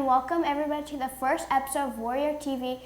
and welcome everybody to the first episode of Warrior TV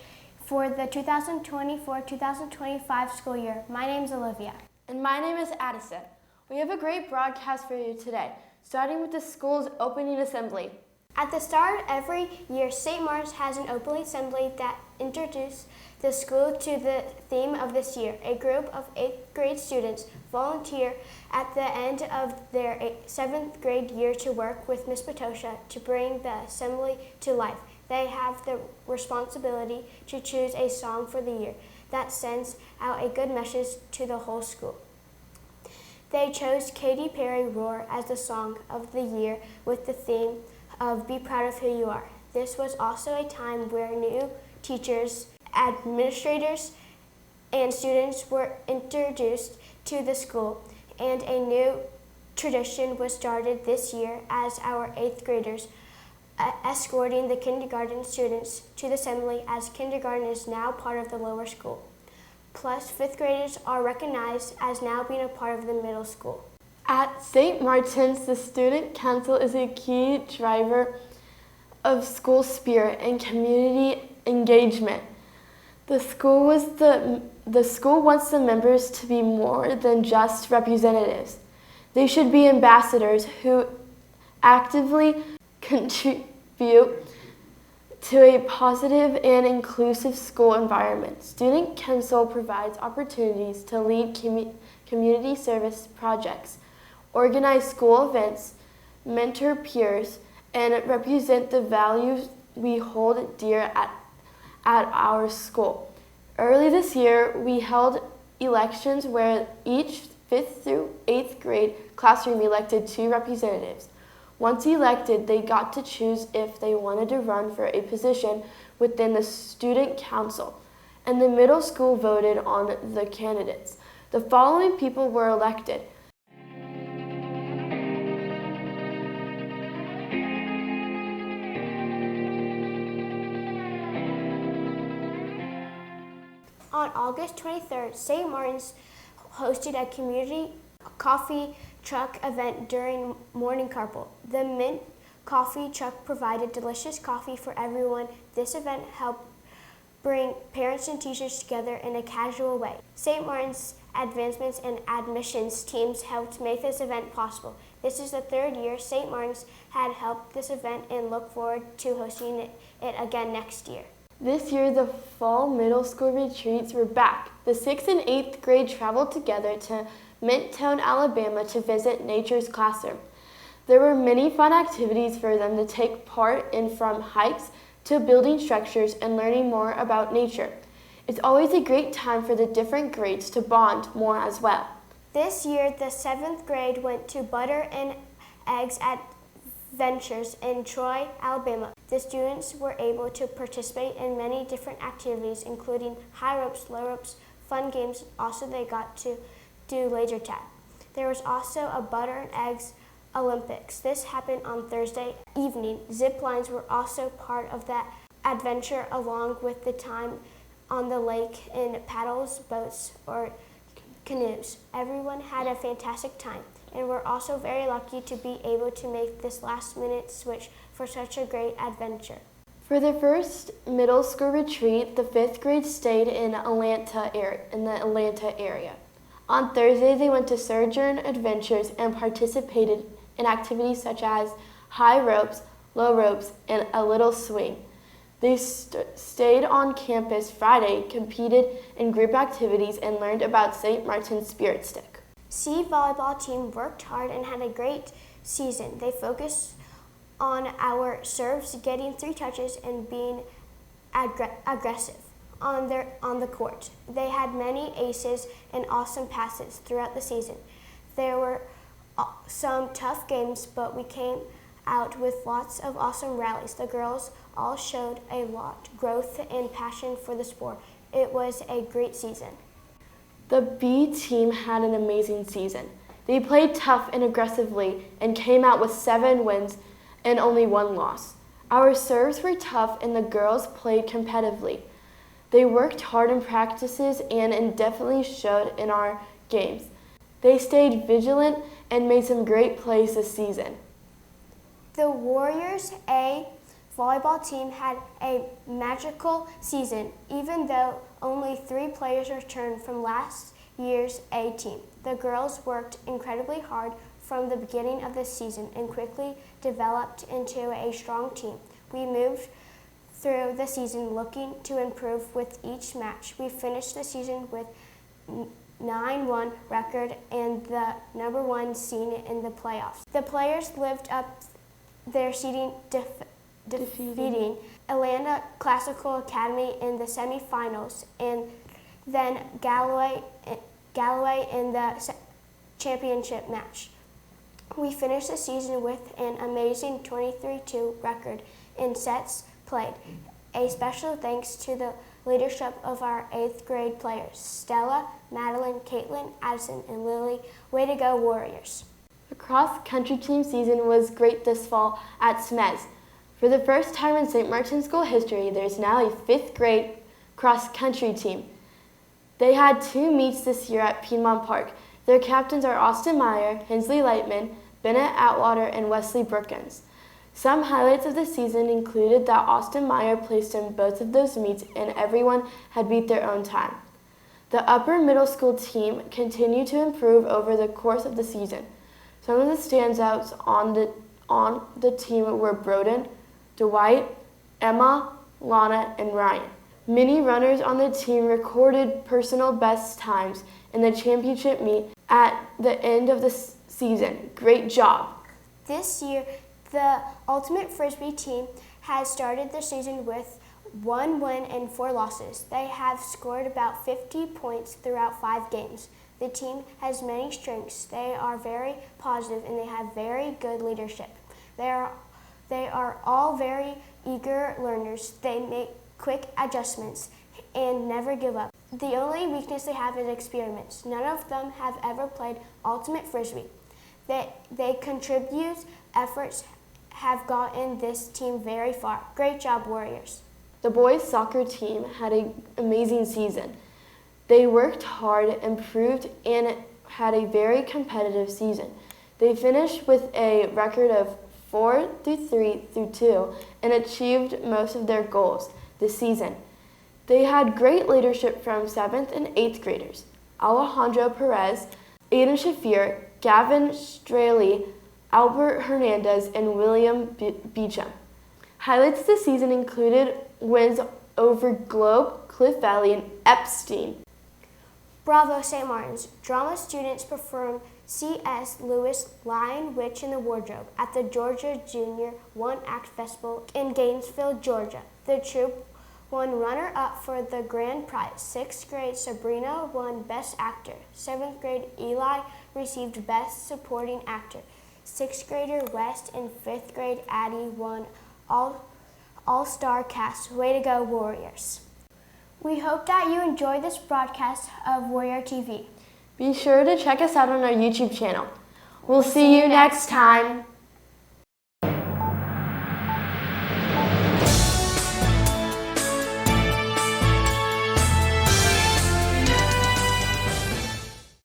for the 2024-2025 school year. My name is Olivia. And my name is Addison. We have a great broadcast for you today, starting with the school's opening assembly. At the start of every year, St. Martin's has an opening assembly that introduces the school to the theme of this year. A group of 8th grade students volunteer at the end of their 7th grade year to work with Ms. Patosha to bring the assembly to life. They have the responsibility to choose a song for the year that sends out a good message to the whole school. They chose Katy Perry Roar as the song of the year with the theme of Be Proud of Who You Are. This was also a time where new teachers, administrators, and students were introduced to the school, and a new tradition was started this year as our 8th graders escorting the kindergarten students to the assembly, as kindergarten is now part of the lower school. Plus, 5th graders are recognized as now being a part of the middle school. At St. Martin's, the student council is a key driver of school spirit and community engagement. The school wants the members to be more than just representatives. They should be ambassadors who actively contribute to a positive and inclusive school environment. Student council provides opportunities to lead community service projects, organize school events, mentor peers, and represent the values we hold dear at our school. Early this year, we held elections where each 5th through 8th grade classroom elected 2 representatives. Once elected, they got to choose if they wanted to run for a position within the student council, and the middle school voted on the candidates. The following people were elected: On August 23rd, St. Martin's hosted a community coffee truck event during morning carpool. The Mint Coffee Truck provided delicious coffee for everyone. This event helped bring parents and teachers together in a casual way. St. Martin's advancements and admissions teams helped make this event possible. This is the 3rd year St. Martin's had helped this event and look forward to hosting it again next year. This year, the fall middle school retreats were back. The 6th and 8th grade traveled together to Mintown, Alabama to visit Nature's Classroom. There were many fun activities for them to take part in, from hikes to building structures and learning more about nature. It's always a great time for the different grades to bond more as well. This year, the 7th grade went to Butter and Eggs Adventures in Troy, Alabama. The students were able to participate in many different activities, including high ropes, low ropes, fun games. Also, they got to do laser tag. There was also a Butter and Eggs Olympics. This happened on Thursday evening. Zip lines were also part of that adventure, along with the time on the lake in paddles, boats, or canoes. Everyone had a fantastic time, and we're also very lucky to be able to make this last-minute switch for such a great adventure. For the first middle school retreat, the 5th grade stayed in the Atlanta area. On Thursday, they went to Sojourn Adventures and participated in activities such as high ropes, low ropes, and a little swing. They stayed on campus Friday, competed in group activities, and learned about St. Martin's Spirit Stick. C volleyball team worked hard and had a great season. They focused on our serves, getting 3 touches, and being aggressive on the court. They had many aces and awesome passes throughout the season. There were some tough games, but we came out with lots of awesome rallies. The girls all showed a lot growth and passion for the sport. It was a great season. The B team had an amazing season. They played tough and aggressively and came out with 7 wins and only 1 loss. Our serves were tough and the girls played competitively. They worked hard in practices and definitely showed in our games. They stayed vigilant and made some great plays this season. The Warriors A volleyball team had a magical season, even though only 3 players returned from last year's A team. The girls worked incredibly hard from the beginning of the season and quickly developed into a strong team. We moved through the season looking to improve with each match. We finished the season with 9-1 record and the number 1 seed in the playoffs. The players lived up their seeding, defeating Atlanta Classical Academy in the semifinals and then Galloway in the championship match. We finished the season with an amazing 23-2 record in sets played. A special thanks to the leadership of our 8th grade players, Stella, Madeline, Caitlin, Addison, and Lily. Way to go, Warriors. The cross-country team season was great this fall at SMES. For the first time in St. Martin's School history, there's now a 5th grade cross-country team. They had 2 meets this year at Piedmont Park. Their captains are Austin Meyer, Hensley Lightman, Bennett Atwater, and Wesley Brookins. Some highlights of the season included that Austin Meyer placed in both of those meets and everyone had beat their own time. The upper middle school team continued to improve over the course of the season. Some of the standouts on the team were Broden, Dwight, Emma, Lana, and Ryan. Many runners on the team recorded personal best times in the championship meet at the end of the season. Great job. This year, the Ultimate Frisbee team has started the season with 1 win and 4 losses. They have scored about 50 points throughout 5 games. The team has many strengths. They are very positive and they have very good leadership. They are all very eager learners. They make quick adjustments and never give up. The only weakness they have is experiments. None of them have ever played Ultimate Frisbee. They contribute efforts have gotten this team very far. Great job, Warriors. The boys' soccer team had an amazing season. They worked hard, improved, and had a very competitive season. They finished with a record of 4-3-2 and achieved most of their goals this season. They had great leadership from 7th and 8th graders, Alejandro Perez, Aiden Shafir, Gavin Straley, Albert Hernandez, and William Beecham. Highlights this season included wins over Globe, Cliff Valley, and Epstein. Bravo, St. Martin's. Drama students performed C.S. Lewis' Lion, Witch, and the Wardrobe at the Georgia Junior One-Act Festival in Gainesville, Georgia. The troupe won runner-up for the grand prize. 6th grade Sabrina won Best Actor. 7th grade Eli received Best Supporting Actor. 6th grader West and 5th grade Addie won All-Star Cast. Way to go, Warriors. We hope that you enjoyed this broadcast of Warrior TV. Be sure to check us out on our YouTube channel. We'll see you next time.